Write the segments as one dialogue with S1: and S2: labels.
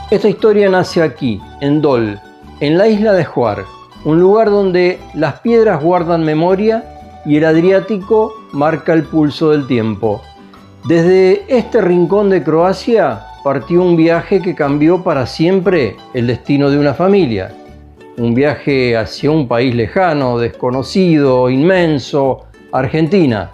S1: Esta historia nace aquí, en Dol, en la isla de Hvar, un lugar donde las piedras guardan memoria y el Adriático marca el pulso del tiempo. Desde este rincón de Croacia partió un viaje que cambió para siempre el destino de una familia. Un viaje hacia un país lejano, desconocido, inmenso, Argentina.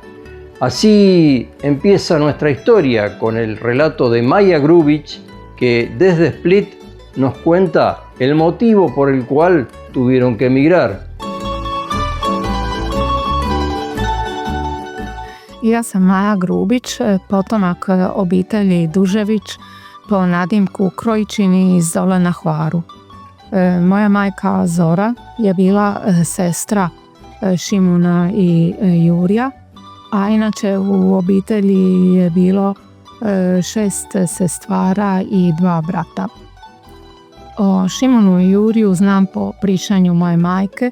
S1: Así empieza nuestra historia con el relato de Maja Grubich, que desde Split nos cuenta el motivo por el cual tuvieron que emigrar.
S2: Ja sam Maja Grubić, potomak obitelji Dužević po nadimku Krojičini iz Dole na Hvaru. Moja majka Zora je bila sestra Šimuna i Jurija, a inače u obitelji je bilo 6 sestvara i 2 brata. O Šimunu i Juriju znam po pričanju moje majke,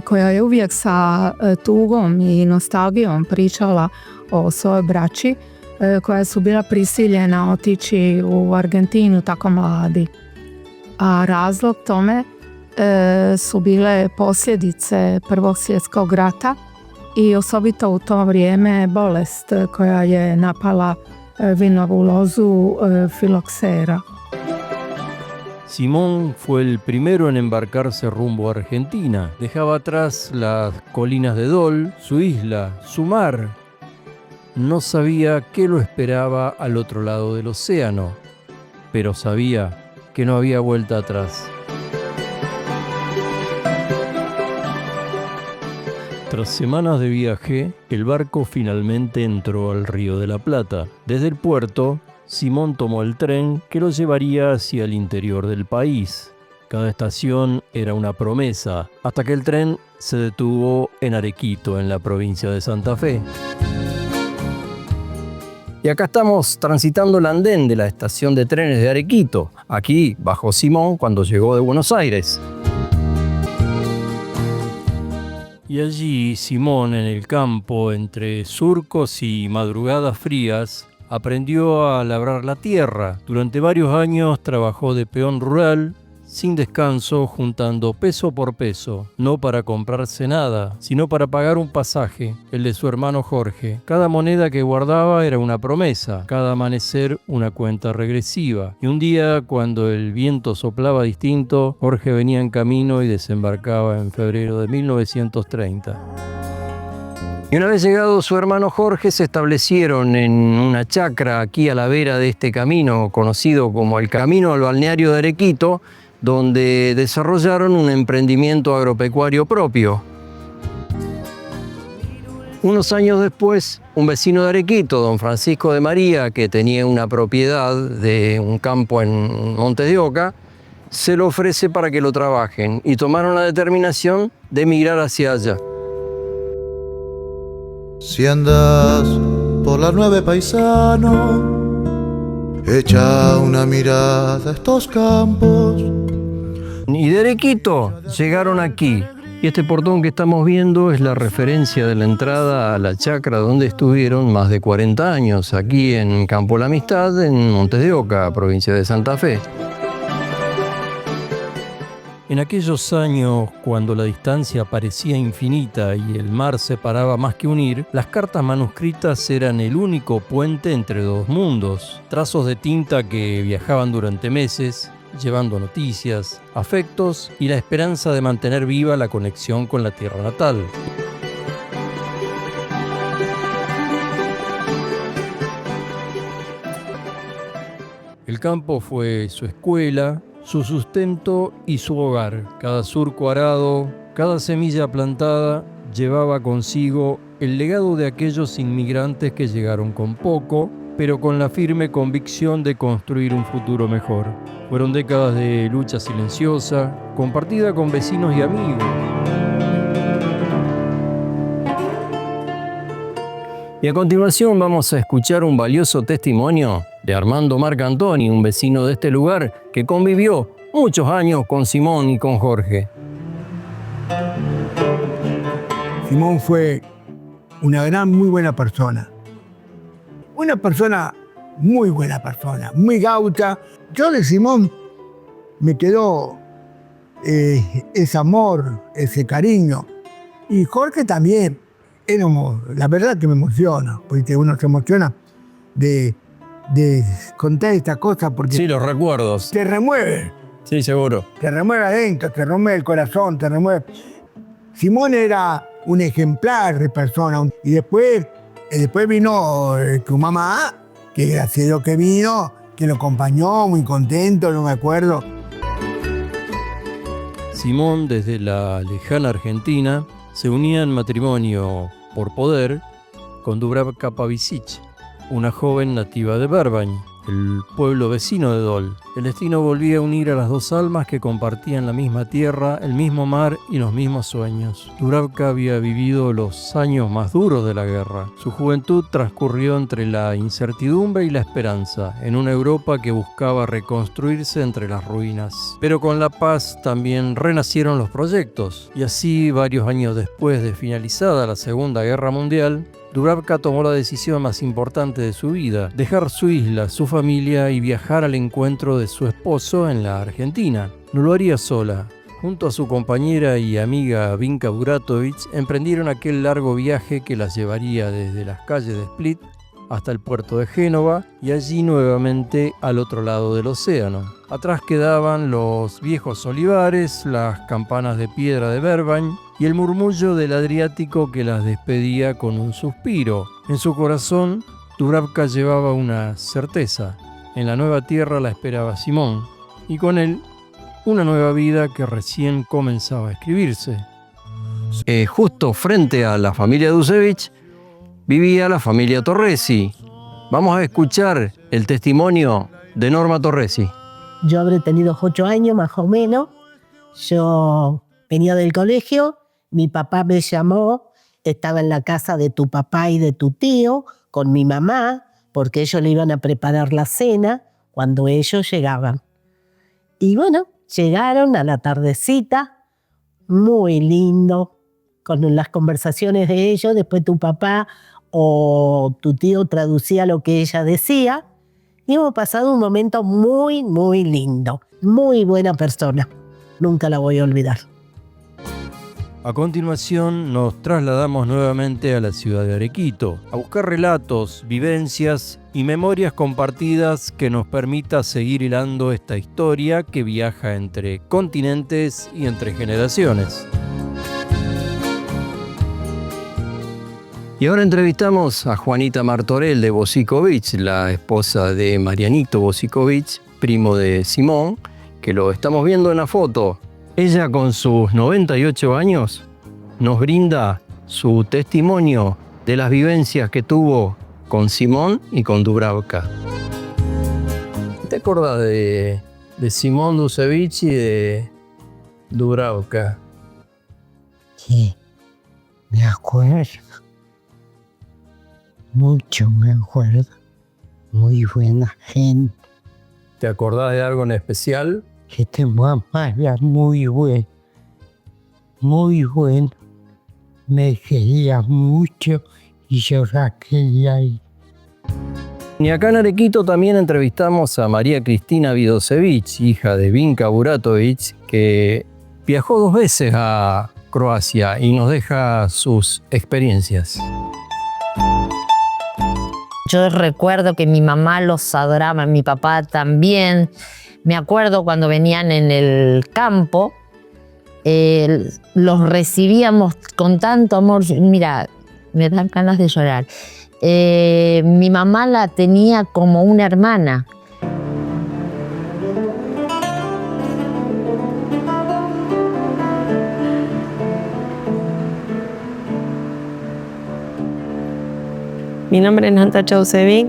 S2: koja je uvijek sa tugom i nostalgijom pričala o svojoj braći, koja su bila prisiljena otići u Argentinu tako mladi. A razlog tome su bile posljedice Prvog svjetskog rata i osobito u to vrijeme bolest koja je napala vinovu lozu filoksera.
S1: Simón fue el primero en embarcarse rumbo a Argentina. Dejaba atrás las colinas de Dol, su isla, su mar. No sabía qué lo esperaba al otro lado del océano, pero sabía que no había vuelta atrás. Tras semanas de viaje, el barco finalmente entró al Río de la Plata. Desde el puerto, Simón tomó el tren que lo llevaría hacia el interior del país. Cada estación era una promesa, hasta que el tren se detuvo en Arequito, en la provincia de Santa Fe. Y acá estamos transitando el andén de la estación de trenes de Arequito. Aquí bajó Simón cuando llegó de Buenos Aires. Y allí Simón, en el campo, entre surcos y madrugadas frías, aprendió a labrar la tierra. Durante varios años trabajó de peón rural, sin descanso, juntando peso por peso, no para comprarse nada, sino para pagar un pasaje, el de su hermano Jorge. Cada moneda que guardaba era una promesa, cada amanecer una cuenta regresiva. Y un día, cuando el viento soplaba distinto, Jorge venía en camino y desembarcaba en febrero de 1930. Y una vez llegado su hermano Jorge, se establecieron en una chacra aquí a la vera de este camino, conocido como el Camino al Balneario de Arequito, donde desarrollaron un emprendimiento agropecuario propio. Unos años después, un vecino de Arequito, don Francisco de María, que tenía una propiedad de un campo en Montes de Oca, se lo ofrece para que lo trabajen y tomaron la determinación de emigrar hacia allá.
S3: Si andas por la 9 paisano, echa una mirada a estos campos.
S1: Y de Arequito llegaron aquí. Y este portón que estamos viendo es la referencia de la entrada a la chacra donde estuvieron más de 40 años, aquí en Campo La Amistad, en Montes de Oca, provincia de Santa Fe. En aquellos años, cuando la distancia parecía infinita y el mar separaba más que unir, las cartas manuscritas eran el único puente entre dos mundos. Trazos de tinta que viajaban durante meses, llevando noticias, afectos y la esperanza de mantener viva la conexión con la tierra natal. El campo fue su escuela, su sustento y su hogar. Cada surco arado, cada semilla plantada llevaba consigo el legado de aquellos inmigrantes que llegaron con poco, pero con la firme convicción de construir un futuro mejor. Fueron décadas de lucha silenciosa, compartida con vecinos y amigos. Y a continuación vamos a escuchar un valioso testimonio de Armando Marcantoni, un vecino de este lugar que convivió muchos años con Simón y con Jorge.
S4: Simón fue una muy buena persona. Una persona muy buena persona, muy gaucha. Yo de Simón me quedó ese amor, ese cariño. Y Jorge también. La verdad que me emociona, porque uno se emociona de contar esta cosa porque
S1: Sí, los recuerdos.
S4: te remueve.
S1: Sí, seguro.
S4: Te remueve adentro, te remueve el corazón, te remueve. Simón era un ejemplar de persona. Y después vino tu mamá, que gracias a Dios que vino, que lo acompañó, muy contento, no me acuerdo.
S1: Simón, desde la lejana Argentina, se unía en matrimonio por poder con Dubravka Pavicic, una joven nativa de Berbaň, el pueblo vecino de Dol. El destino volvía a unir a las dos almas que compartían la misma tierra, el mismo mar y los mismos sueños. Dubravka había vivido los años más duros de la guerra. Su juventud transcurrió entre la incertidumbre y la esperanza, en una Europa que buscaba reconstruirse entre las ruinas. Pero con la paz también renacieron los proyectos, y así, varios años después de finalizada la Segunda Guerra Mundial, Dubravka tomó la decisión más importante de su vida: dejar su isla, su familia y viajar al encuentro de su esposo en la Argentina. No lo haría sola. Junto a su compañera y amiga Vinka Buratovich, emprendieron aquel largo viaje que las llevaría desde las calles de Split hasta el puerto de Génova y allí nuevamente al otro lado del océano. Atrás quedaban los viejos olivares, las campanas de piedra de Berbaň y el murmullo del Adriático que las despedía con un suspiro. En su corazón, Dubravka llevaba una certeza: en la nueva tierra la esperaba Simón, y con él una nueva vida que recién comenzaba a escribirse. Justo frente a la familia Dusevich vivía la familia Torresi. Vamos a escuchar el testimonio de Norma Torresi.
S5: Yo habré tenido 8 años más o menos. Yo venía del colegio, mi papá me llamó, estaba en la casa de tu papá y de tu tío con mi mamá, porque ellos le iban a preparar la cena cuando ellos llegaban. Y bueno, llegaron a la tardecita, muy lindo, con las conversaciones de ellos. Después tu papá o tu tío traducía lo que ella decía. Y hemos pasado un momento muy, muy lindo. Muy buena persona. Nunca la voy a olvidar.
S1: A continuación nos trasladamos nuevamente a la ciudad de Arequito, a buscar relatos, vivencias y memorias compartidas que nos permita seguir hilando esta historia que viaja entre continentes y entre generaciones. Y ahora entrevistamos a Juanita Martorell de Bosikovich, la esposa de Marianito Bosikovich, primo de Simón, que lo estamos viendo en la foto. Ella, con sus 98 años, nos brinda su testimonio de las vivencias que tuvo con Simón y con Dubravka. ¿Te acuerdas de Simón Dusevich y de Dubravka?
S6: Sí, me acuerdo. Mucho me acuerdo. Muy buena gente.
S1: ¿Te acordás de algo en especial?
S6: Que tu mamá era muy buena. Muy buena. Me quería mucho y yo la quería ir.
S1: Y acá en Arequito también entrevistamos a María Cristina Vidosevich, hija de Vinka Buratovich, que viajó 2 veces a Croacia y nos deja sus experiencias.
S7: Yo recuerdo que mi mamá los adoraba, mi papá también. Me acuerdo cuando venían en el campo, los recibíamos con tanto amor. Mira, me dan ganas de llorar. Mi mamá la tenía como una hermana.
S8: Mi nombre es Natacha Dusevich,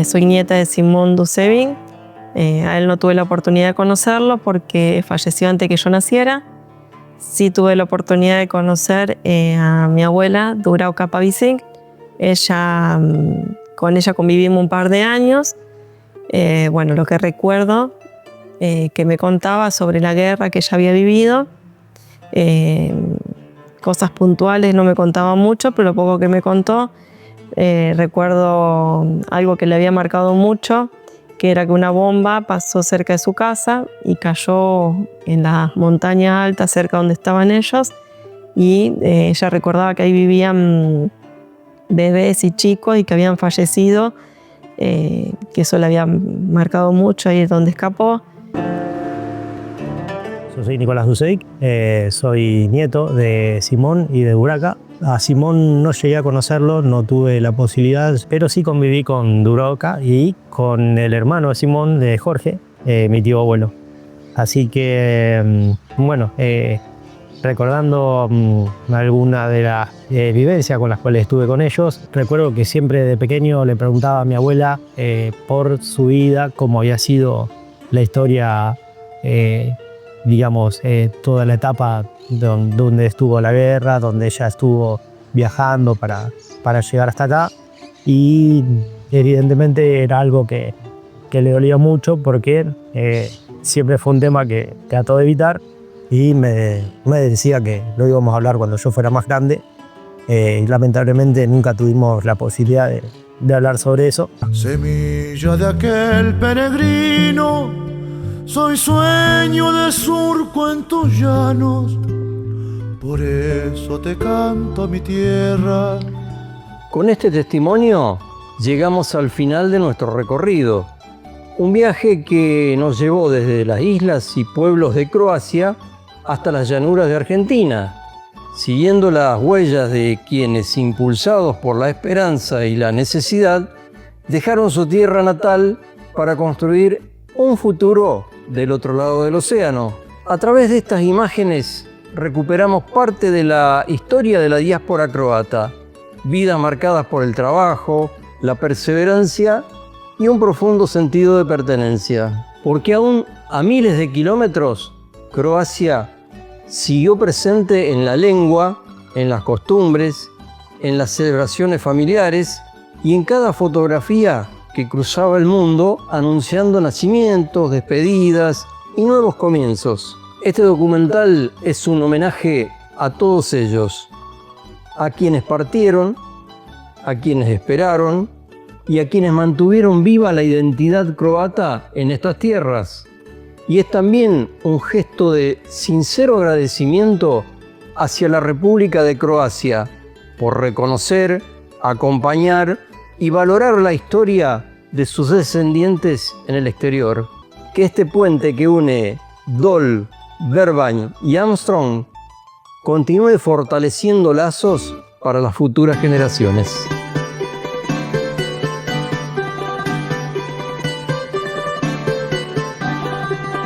S8: soy nieta de Simón Dusevich. A él no tuve la oportunidad de conocerlo porque falleció antes que yo naciera. Sí tuve la oportunidad de conocer a mi abuela, Dubravka Pavicic. Con ella convivimos un par de años. Bueno, lo que recuerdo, que me contaba sobre la guerra que ella había vivido. Cosas puntuales no me contaba mucho, pero lo poco que me contó Recuerdo algo que le había marcado mucho, que era que una bomba pasó cerca de su casa y cayó en las montañas altas cerca donde estaban ellos, y ella recordaba que ahí vivían bebés y chicos y que habían fallecido, que eso le había marcado mucho, ahí es donde escapó.
S9: Yo soy Nicolás Dusevic, soy nieto de Simón y de Duraca. A Simón no llegué a conocerlo, no tuve la posibilidad, pero sí conviví con Duraca y con el hermano de Simón, de Jorge, mi tío abuelo. Así que, bueno, recordando alguna de las vivencias con las cuales estuve con ellos, recuerdo que siempre de pequeño le preguntaba a mi abuela por su vida, cómo había sido la historia, digamos, toda la etapa donde estuvo la guerra, donde ella estuvo viajando para llegar hasta acá, y evidentemente era algo que le dolía mucho porque siempre fue un tema que trató de evitar, y me decía que lo íbamos a hablar cuando yo fuera más grande, y lamentablemente nunca tuvimos la posibilidad de hablar sobre eso.
S3: Semilla de aquel peregrino, soy sueño de surco en tus llanos, por eso te canto mi tierra.
S1: Con este testimonio llegamos al final de nuestro recorrido. Un viaje que nos llevó desde las islas y pueblos de Croacia hasta las llanuras de Argentina, siguiendo las huellas de quienes, impulsados por la esperanza y la necesidad, dejaron su tierra natal para construir un futuro del otro lado del océano. A través de estas imágenes recuperamos parte de la historia de la diáspora croata, vidas marcadas por el trabajo, la perseverancia y un profundo sentido de pertenencia. Porque aún a miles de kilómetros, Croacia siguió presente en la lengua, en las costumbres, en las celebraciones familiares y en cada fotografía que cruzaba el mundo anunciando nacimientos, despedidas y nuevos comienzos. Este documental es un homenaje a todos ellos, a quienes partieron, a quienes esperaron y a quienes mantuvieron viva la identidad croata en estas tierras. Y es también un gesto de sincero agradecimiento hacia la República de Croacia por reconocer, acompañar y valorar la historia de sus descendientes en el exterior. Que este puente que une Dol, Verbanj y Armstrong continúe fortaleciendo lazos para las futuras generaciones.